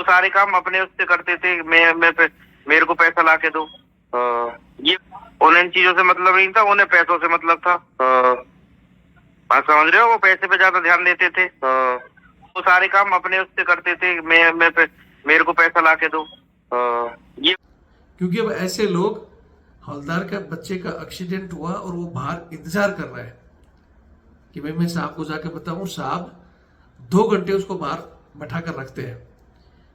सारे काम अपने उससे करते थे। मेरे को पैसा ला के दो। हाँ ये उन्हें इन चीजों से मतलब नहीं था, उन्हें पैसों से मतलब था। हाँ बात समझ रहे हो? वो पैसे पे ज्यादा ध्यान देते थे। हाँ वो सारे काम अपने उससे करते थे। मेरे को पैसा ला के दो। हाँ। ये क्योंकि अब ऐसे लोग, हवलदार का बच्चे का एक्सीडेंट हुआ और वो बाहर इंतजार कर रहा है कि भाई मैं साहब को जाके बताऊं। साहब 2 घंटे उसको बाहर बैठा कर रखते हैं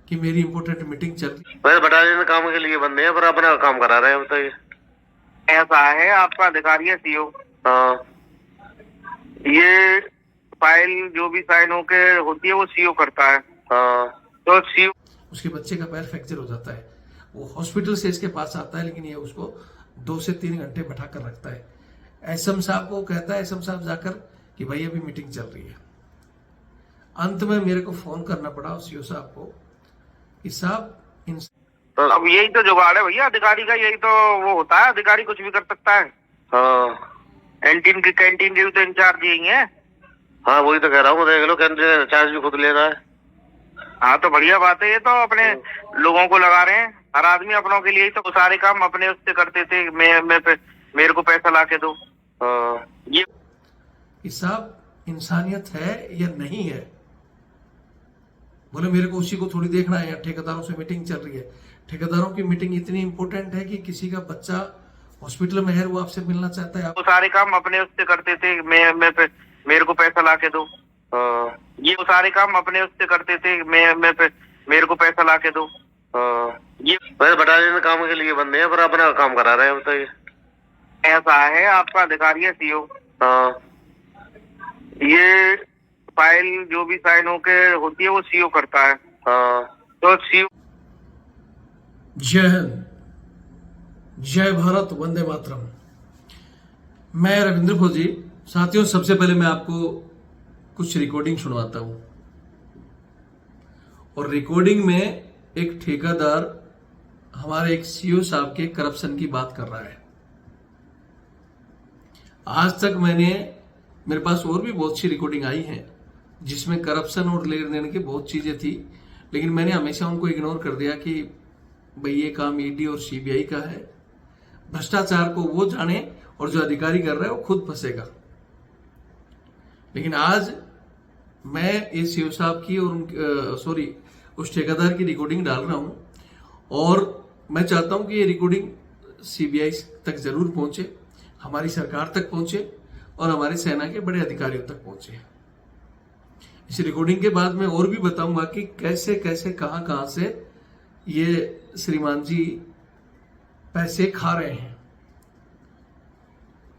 कि मेरी इंपॉर्टेंट मीटिंग चल रही है। वैसे बटालियन काम के लिए बंदे हैं पर अपना काम करा रहे हैं, बताइए। ऐसा है, आपका अधिकारी है सीओ। हाँ ये फाइल जो भी साइन होके होती है वो सीओ करता है। हाँ तो सीओ उसके बच्चे का पैर फ्रैक्चर हो जाता है, वो हॉस्पिटल से इसके पास आता है, लेकिन ये उसको 2 से 3 घंटे बैठा कर रखता है। एसएम साहब को कहता है, एसएम साहब जाकर कि भाई अभी मीटिंग चल रही है। अंत में मेरे को फोन करना पड़ा सीओ साहब को कि साहब इन तो अब यही तो जुगाड़ है भैया अधिकारी का, यही तो वो होता है। अधिकारी कुछ भी कर सकता है। हाँ कैंटीन के भी तो इंचार्ज यही है। हाँ वही तो कह रहा हूँ, देख लो कैंटीन चार्ज भी खुद ले रहा है। हाँ तो बढ़िया बात है, ये तो अपने लोगों को लगा रहे हैं। हर आदमी अपनों के लिए ही तो सारे काम अपने उससे करते थे। मेरे को पैसा ला के दो। हाँ ये कि साहब इंसानियत है या नहीं है। बोले मेरे को उसी को थोड़ी देखना है, ठेकेदारों से मीटिंग चल रही है। ठेकेदारों की मीटिंग इतनी इंपॉर्टेंट है कि किसी का बच्चा हॉस्पिटल में है, वो आपसे मिलना चाहता है। वो सारे काम अपने उससे करते थे। मेरे को पैसा ला के दो। हाँ ये वो सारे काम अपने उससे करते थे। मेरे को पैसा ला के दो। हाँ। ये वैसे बटालियन काम के लिए बंदे हैं पर अपना काम करा रहे हैं, बताइए। ऐसा है, आपका अधिकारी है सीओ। हाँ ये फाइल जो भी साइन होके होती है वो सीओ करता है। हाँ तो सीओ जय हिंद, जय भारत, वंदे मातरम। मैं रविंद्र फौजी। साथियों, सबसे पहले मैं आपको कुछ रिकॉर्डिंग सुनवाता हूं। और रिकॉर्डिंग में एक ठेकेदार हमारे एक सीओ साहब के करप्शन की बात कर रहा है। आज तक मेरे पास और भी बहुत सी रिकॉर्डिंग आई है जिसमें करप्शन और लेन देन की बहुत चीजें थी, लेकिन मैंने हमेशा उनको इग्नोर कर दिया कि भाई ये काम ईडी और सीबीआई का है। भ्रष्टाचार को वो जाने और जो अधिकारी कर रहा है वो खुद फंसेगा। लेकिन आज मैं ये सीओ साहब की और उस ठेकेदार की रिकॉर्डिंग डाल रहा हूं और मैं चाहता हूं कि ये रिकॉर्डिंग सीबीआई तक जरूर पहुंचे, हमारी सरकार तक पहुंचे और हमारी सेना के बड़े अधिकारियों तक पहुंचे। इस रिकॉर्डिंग के बाद मैं और भी बताऊंगा कि कैसे कैसे कहां से ये श्रीमान जी पैसे खा रहे हैं।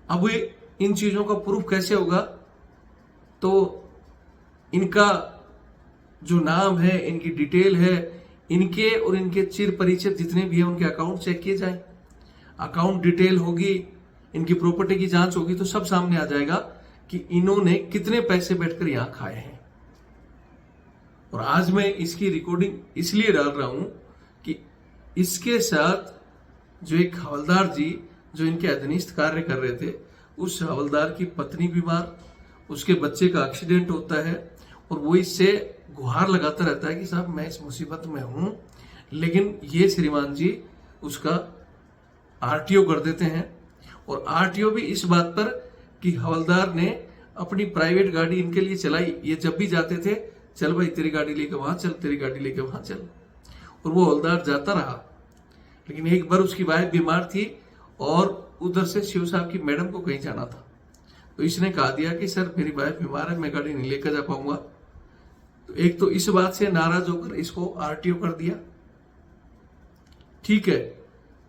अब इन चीजों का प्रूफ कैसे होगा? तो इनका जो नाम है, इनकी डिटेल है, इनके और इनके चिर परिचित जितने भी हैं उनके अकाउंट चेक किए जाए। अकाउंट डिटेल होगी, इनकी प्रॉपर्टी की जांच होगी तो सब सामने आ जाएगा कि इन्होंने कितने पैसे बैठकर यहां खाए हैं। और आज मैं इसकी रिकॉर्डिंग इसलिए डाल रहा हूं कि इसके साथ जो एक हवलदार जी जो इनके अधीनस्थ कार्य कर रहे थे, उस हवलदार की पत्नी बीमार, उसके बच्चे का एक्सीडेंट होता है और वो इससे गुहार लगाता रहता है कि साहब मैं इस मुसीबत में हूं, लेकिन ये श्रीमान जी उसका आरटीओ कर देते हैं। और आरटीओ भी इस बात पर कि हवलदार ने अपनी प्राइवेट गाड़ी इनके लिए चलाई। ये जब भी जाते थे, चल भाई तेरी गाड़ी लेके वहां चल, तेरी गाड़ी लेके वहां चल, और वो हवलदार जाता रहा। लेकिन एक बार उसकी वाइफ बीमार थी और उधर से शिव साहब की मैडम को कहीं जाना था, तो इसने कहा दिया कि सर मेरी वाइफ बीमार है, मैं गाड़ी नहीं लेकर जा पाऊंगा। तो एक तो इस बात से नाराज होकर इसको आरटीओ कर दिया, ठीक है।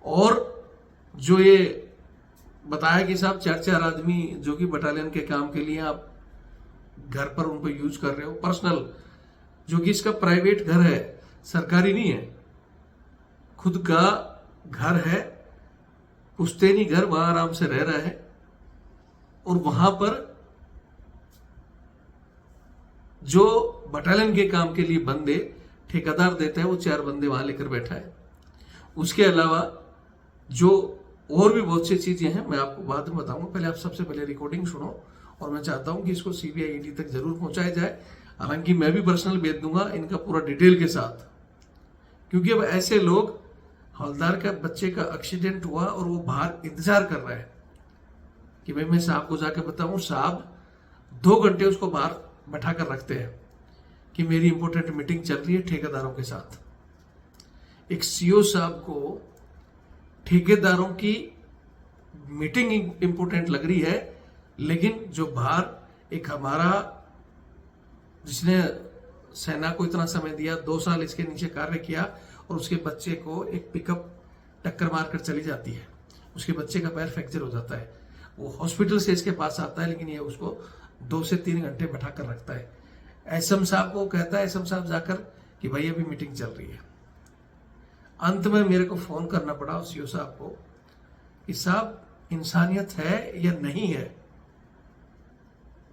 और जो ये बताया कि साहब 4-4 आदमी जो कि बटालियन के काम के लिए आप घर पर उनको यूज कर रहे हो, पर्सनल, जो कि इसका प्राइवेट घर है, सरकारी नहीं है, खुद का घर है, पुश्तैनी घर, वहां आराम से रह रहा है। और वहां पर जो बटालियन के काम के लिए बंदे ठेकेदार देता है वो 4 बंदे वहां लेकर बैठा है। उसके अलावा जो और भी बहुत सी चीजें हैं मैं आपको बाद में बताऊंगा। पहले आप सबसे पहले रिकॉर्डिंग सुनो और मैं चाहता हूं कि इसको सीबीआई ईडी तक जरूर पहुंचाया जाए। हालांकि मैं भी पर्सनल भेज दूंगा इनका पूरा डिटेल के साथ। क्योंकि अब ऐसे लोग, हवलदार का बच्चे का एक्सीडेंट हुआ और वो बाहर इंतजार कर रहा है कि भाई मैं साहब को जाकर बताऊं। साहब 2 घंटे उसको बाहर बैठा कर रखते हैं कि मेरी इंपॉर्टेंट मीटिंग चल रही है ठेकेदारों के साथ। एक सीओ साहब को ठेकेदारों की मीटिंग इंपॉर्टेंट लग रही है, लेकिन जो बाहर एक हमारा, जिसने सेना को इतना समय दिया, 2 साल इसके नीचे कार्य किया, और उसके बच्चे को एक पिकअप टक्कर मारकर चली जाती है, उसके बच्चे का पैर फ्रैक्चर हो जाता है, वो हॉस्पिटल से इसके पास आता है, लेकिन ये उसको 2 से 3 घंटे बैठा कर रखता है। एसएम साहब को कहता है, एसएम साहब जाकर कि भाई अभी मीटिंग चल रही है। अंत में मेरे को फोन करना पड़ा सीओ साहब को कि साहब इंसानियत है या नहीं है।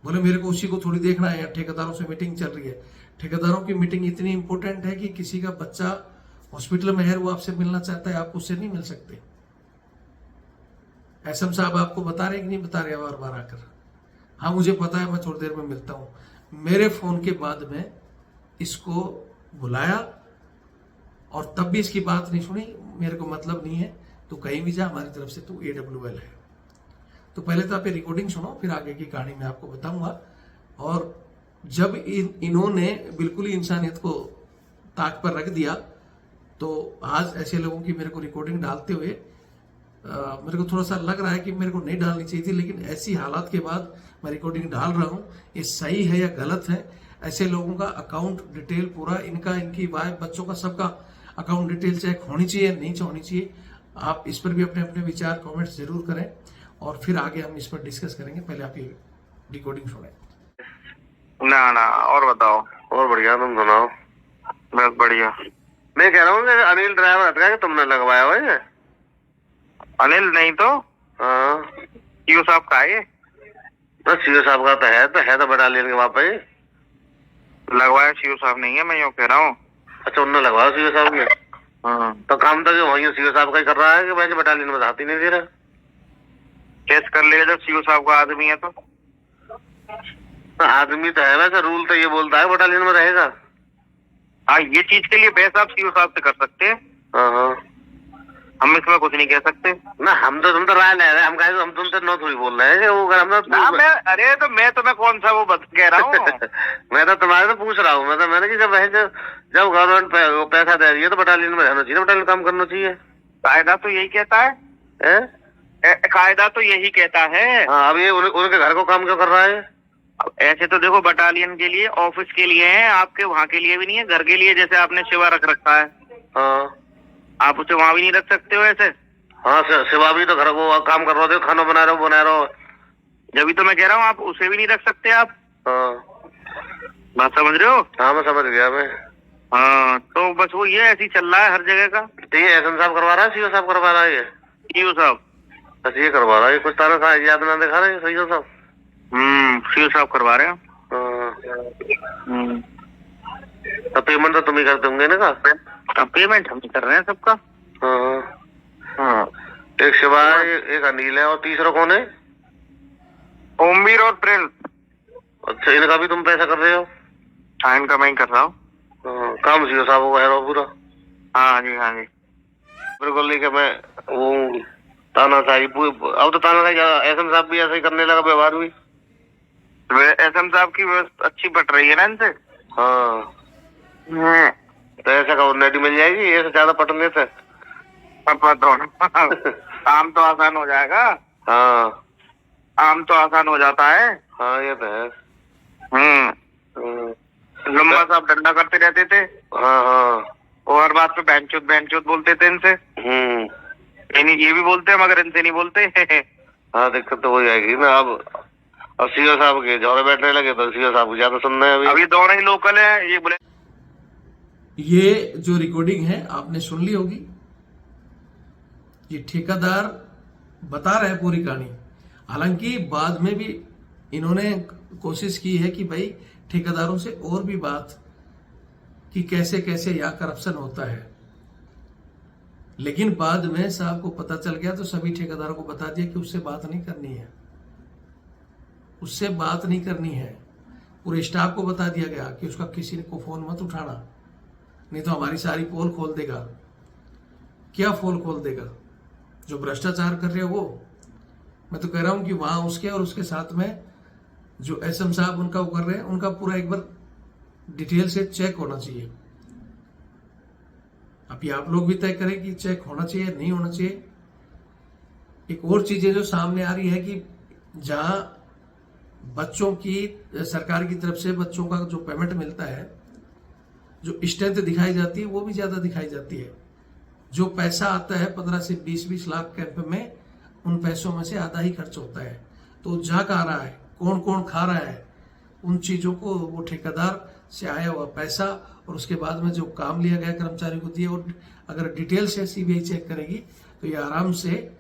बोले मेरे को उसी को थोड़ी देखना है, ठेकेदारों से मीटिंग चल रही है। ठेकेदारों की मीटिंग इतनी इंपॉर्टेंट है कि किसी का बच्चा हॉस्पिटल में है, वो आपसे मिलना चाहता है, आप उससे नहीं मिल सकते। एसएम साहब आपको बता रहे कि नहीं बता रहे बार बार आकर? हाँ मुझे पता है, मैं थोड़ी देर में मिलता हूं। मेरे फोन के बाद में इसको बुलाया और तब भी इसकी बात नहीं सुनी। मेरे को मतलब नहीं है, तू कहीं भी जा, हमारी तरफ से तू AWL है। तो पहले तो आप ये रिकॉर्डिंग सुनो, फिर आगे की कहानी मैं आपको बताऊंगा। और जब इन्होंने बिल्कुल ही इंसानियत को ताक पर रख दिया, तो आज ऐसे लोगों की मेरे को रिकॉर्डिंग डालते हुए मेरे को थोड़ा सा लग रहा है कि मेरे को नहीं डालनी चाहिए थी, लेकिन ऐसी हालात के बाद मैं रिकॉर्डिंग डाल रहा हूँ। ये सही है या गलत है? ऐसे लोगों का अकाउंट डिटेल पूरा, इनका, इनकी वाइफ, बच्चों का, सबका अकाउंट डिटेल चेक होनी चाहिए, नहीं होनी चाहिए? आप इस पर भी अपने अपने विचार कमेंट्स जरूर करें, और फिर आगे हम इस पर डिस्कस करेंगे। पहले आप ये रिकॉर्डिंग सुने। ना और बताओ। और बढ़िया, तुम सुनाओ। बस बढ़िया। मैं कह रहा हूँ कि अनिल ड्राइवर हटका के तुमने लगवाया हुआ है? अनिल नहीं तो हाँ, सीओ साहब का है ये। तो सीओ साहब का तो है तो बटालियन के वहाँ पे लगवाया सीओ साहब नहीं है, मैं यूँ कह रहा हूँ। अच्छा, उन्होंने लगवाया सीओ साहब ने? हाँ। तो काम तो वही सीओ साहब का ही कर रहा है कि भाई बटालियन में हाथ ही नहीं दे रहा। केस कर ले जब सीओ साहब का आदमी है तो आदमी तो है, वैसे रूल तो ये बोलता है बटालियन में रहेगा। हाँ, ये चीज के लिए बहस आप सीओ साहब से कर सकते हैं। हाँ, हम इसमें कुछ नहीं कह सकते ना। हम तो राय ले रहे हैं, हम तुमसे नो थोड़ी बोल रहे हैं कि वो हम ना। मैं तुम्हें कौन सा वो कह रहा हूँ मैं तो तुम्हारे से पूछ रहा हूँ। मैंने कि जब गवर्नमेंट पैसा दे रही है तो बटालियन में रहना चाहिए, बटालियन काम करना चाहिए। कायदा तो यही कहता है, कायदा तो यही कहता है। हाँ, अब ये उनके घर को काम क्यों कर रहा है? अब ऐसे तो देखो, बटालियन के लिए, ऑफिस के लिए है, आपके वहाँ के लिए भी नहीं है। घर के लिए जैसे आपने सेवा रख रखा है, हाँ, आप उसे वहाँ भी नहीं रख सकते हो ऐसे। हाँ, सेवा भी तो घर को काम कर रहे हो, खाना बना रहे हो। जब तो मैं कह रहा हूँ, आप उसे भी नहीं रख सकते आप। हाँ, बात समझ रहे हो? हाँ, मैं समझ गया मैं। हाँ, तो बस वो ये ऐसे ही चल रहा है हर जगह का। तो ये एसएम साहब करवा रहा है, सीओ साहब करवा रहा है? ये सीओ साहब। बस ये करवा रहा है, कुछ ताना याद ना दिखा रहे सीओ साहब। सीओ साहब करवा रहे हैं। तो पेमेंट तो तुम ही करते होंगे ना? अब पेमेंट हम ही कर रहे हैं सबका। हाँ। एक शिवाय, एक अनिल है, और तीसरा कौन है? ओमवीर और प्रिंस। अच्छा, इनका भी तुम पैसा कर रहे हो? हाँ, इनका मैं ही कर रहा हूँ। काम सीओ साहब को है पूरा? हाँ जी, हाँ जी, बिल्कुल। लेकिन मैं वो तानाशाही, अब तो तानाशाही एसएम साहब भी ऐसा ही करने लगा, व्यवहार भी। एसएम साहब की व्यवस्था अच्छी बट रही है ना इनसे। हाँ, तो ऐसा का उन्नति मिल जाएगी, ये ज्यादा पटने से काम तो आसान हो जाएगा। हाँ, काम तो आसान हो जाता है। हाँ, ये तो है। लम्बा साहब डंडा करते रहते थे। हाँ, हाँ, और हर बात पे बेंचोत बोलते थे इनसे। ये भी बोलते हैं, मगर इनसे नहीं बोलते। हाँ, दिक्कत तो हो जाएगी ना। अब सीओ साहब के जोड़े बैठने लगे तो सीओ साहब को ज्यादा सुनना है। अभी दोनों ही लोकल है। ये बोले, ये जो रिकॉर्डिंग है आपने सुन ली होगी। ये ठेकेदार बता रहे हैं पूरी कहानी। हालांकि बाद में भी इन्होंने कोशिश की है कि भाई ठेकेदारों से और भी बात कि कैसे कैसे यहाँ करप्शन होता है, लेकिन बाद में साहब को पता चल गया तो सभी ठेकेदारों को बता दिया कि उससे बात नहीं करनी है, उससे बात नहीं करनी है। पूरे स्टाफ को बता दिया गया कि उसका किसी को फोन मत उठाना। नहीं तो हमारी सारी पोल खोल देगा। क्या पोल खोल देगा? जो भ्रष्टाचार कर रहे हो वो। मैं तो कह रहा हूं कि वहां उसके और उसके साथ में जो एसएम साहब उनका वो कर रहे हैं, उनका पूरा एक बार डिटेल से चेक होना चाहिए। अभी आप लोग भी तय करें कि चेक होना चाहिए नहीं होना चाहिए। एक और चीजें जो सामने आ रही है कि जहां बच्चों की सरकार की तरफ से बच्चों का जो पेमेंट मिलता है, जो स्ट्रेंथ दिखाई जाती है वो भी ज्यादा दिखाई जाती है। जो पैसा आता है 15 से 20-20 लाख कैंप में, उन पैसों में से आधा ही खर्च होता है। तो जहाँ आ रहा है, कौन कौन खा रहा है, उन चीजों को वो ठेकेदार से आया हुआ पैसा और उसके बाद में जो काम लिया गया कर्मचारी को दिए, और अगर डिटेल से सीबीआई चेक करेगी तो ये आराम से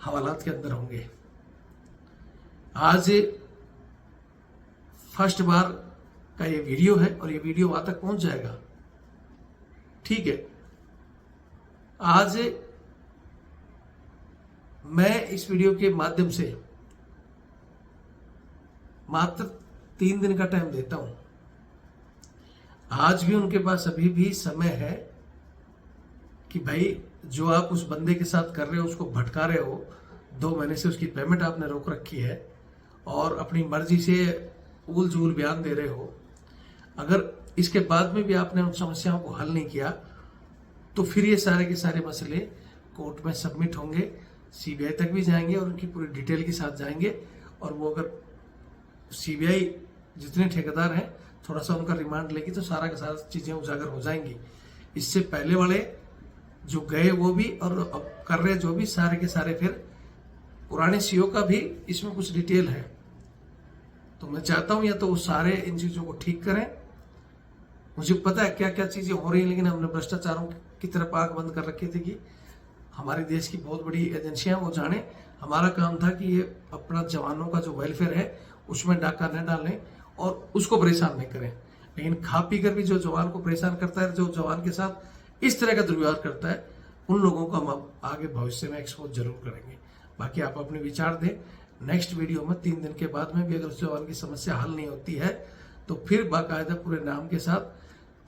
हवालात के अंदर होंगे। आज फर्स्ट बार का ये वीडियो है और ये वीडियो वहां तक पहुंच जाएगा, ठीक है। आज मैं इस वीडियो के माध्यम से मात्र 3 दिन का टाइम देता हूं। आज भी उनके पास अभी भी समय है कि भाई जो आप उस बंदे के साथ कर रहे हो, उसको भटका रहे हो, 2 महीने से उसकी पेमेंट आपने रोक रखी है और अपनी मर्जी से उल झूल बयान दे रहे हो। अगर इसके बाद में भी आपने उन समस्याओं को हल नहीं किया तो फिर ये सारे के सारे मसले कोर्ट में सबमिट होंगे, सीबीआई तक भी जाएंगे और उनकी पूरी डिटेल के साथ जाएंगे। और वो अगर सीबीआई जितने ठेकेदार हैं थोड़ा सा उनका रिमांड लेगी तो सारा का सारा चीजें उजागर हो जाएंगी। इससे पहले वाले जो गए वो भी और अब कर रहे जो भी, सारे के सारे फिर पुराने सीओ का भी इसमें कुछ डिटेल है। तो मैं चाहता हूं या तो वो सारे इन चीजों को ठीक करें। मुझे पता है क्या क्या चीजें हो रही हैं, लेकिन हमने भ्रष्टाचारों की तरफ आंख बंद कर रखी थी कि हमारे देश की बहुत बड़ी एजेंसियां वो जाने। हमारा काम था कि ये अपना जवानों का जो वेलफेयर है उसमें डाका न डालें और उसको परेशान नहीं करें। लेकिन खा पी कर भी जो जवान को परेशान करता है, जो जवान के साथ इस तरह का दुर्व्यवहार करता है, उन लोगों को हम आगे भविष्य में एक्सपोज जरूर करेंगे। बाकी आप अपने विचार दें। नेक्स्ट वीडियो में 3 दिन के बाद में भी अगर उस जवान की समस्या हल नहीं होती है तो फिर बाकायदा पूरे नाम के साथ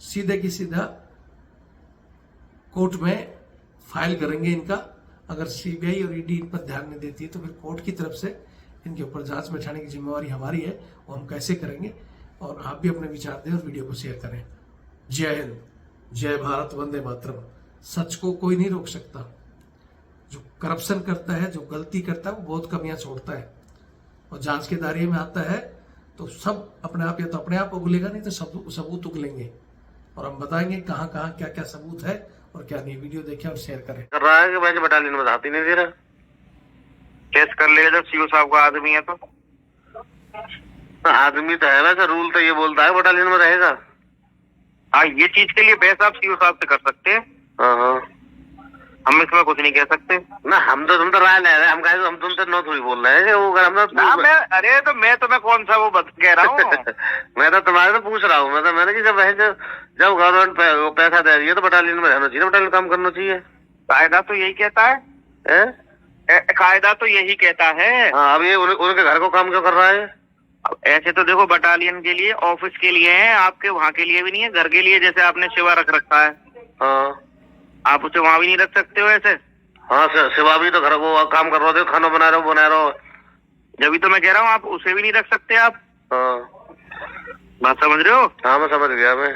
सीधे की सीधा कोर्ट में फाइल करेंगे इनका। अगर सीबीआई और ईडी इन पर ध्यान नहीं देती है तो फिर कोर्ट की तरफ से इनके ऊपर जांच बैठाने की जिम्मेवारी हमारी है, वो हम कैसे करेंगे। और आप भी अपने विचार दें और वीडियो को शेयर करें। जय हिंद, जय भारत, वंदे मातरम। सच को कोई नहीं रोक सकता। जो करप्शन करता है, जो गलती करता है, वो बहुत कमियां छोड़ता है और जांच के दायरे में आता है तो सब अपने आप, या तो अपने आप उगलेगा नहीं तो सबूत उगलेंगे और हम बताएंगे कहां कहां क्या क्या सबूत है और क्या नहीं। वीडियो देखें और शेयर करें। कर रहा है कि मैं बटालियन में हाथ ही नहीं दे रहा। केस कर ले जब सीओ साहब का आदमी है तो। आदमी तो है, वैसे रूल तो ये बोलता है बटालियन में रहेगा। हाँ, ये चीज के लिए बहस आप सीओ साहब से कर सकते हैं। हाँ, हम इसमें कुछ नहीं कह सकते ना। तुम तो राय ले रहे हैं, हम तुमसे नो थोड़ी बोल रहे हैं वो अरे तो मैं कौन सा वो कह रहा हूँ मैं तो तुम्हारे से पूछ रहा हूँ। मैंने कि जब गवर्नमेंट पैसा दे रही है तो बटालियन में रहना चाहिए, बटालियन काम करना चाहिए। कायदा तो यही कहता है, कायदा तो यही कहता है। हाँ, अब ये उनके घर को काम क्यों कर रहा है? अब ऐसे तो देखो, बटालियन के लिए, ऑफिस के लिए है, आपके वहाँ के लिए भी नहीं है। घर के लिए जैसे आपने सेवा रख रखा है, हाँ, आप उसे वहाँ भी नहीं रख सकते हो ऐसे। हाँ, सेवा भी तो घर को काम कर रहे हो, खाना बना रहे हो। जब तो मैं कह रहा हूँ आप उसे भी नहीं रख सकते आप। हाँ, बात समझ रहे हो? हाँ, मैं समझ गया मैं।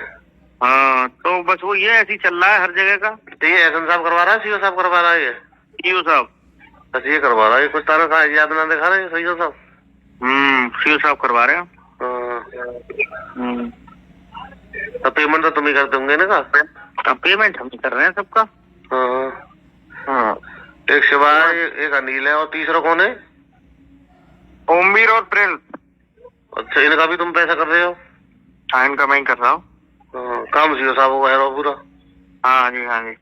हाँ, तो बस वो ये ऐसी चल रहा है हर जगह का। तो ये एसएम साहब करवा रहा है, सीओ साहब करवा रहा है? ये सीओ साहब बस ये करवा रहा है, कुछ तारा सा याद ना दिखा रहे हैं सीओ साहब। सीओ साहब करवा रहे हैं। तो पेमेंट तो तुम ही करते होंगे ना? का पेमेंट हम ही कर रहे हैं सबका। हाँ, एक शिवाय, एक अनिल है और तीसरा कौन है? ओमवीर और प्रिंस। अच्छा, इनका भी तुम पैसा कर रहे हो? हाँ, इनका मैं ही कर रहा हूँ। काम सीओ साहब को है पूरा। हाँ जी, हाँ जी।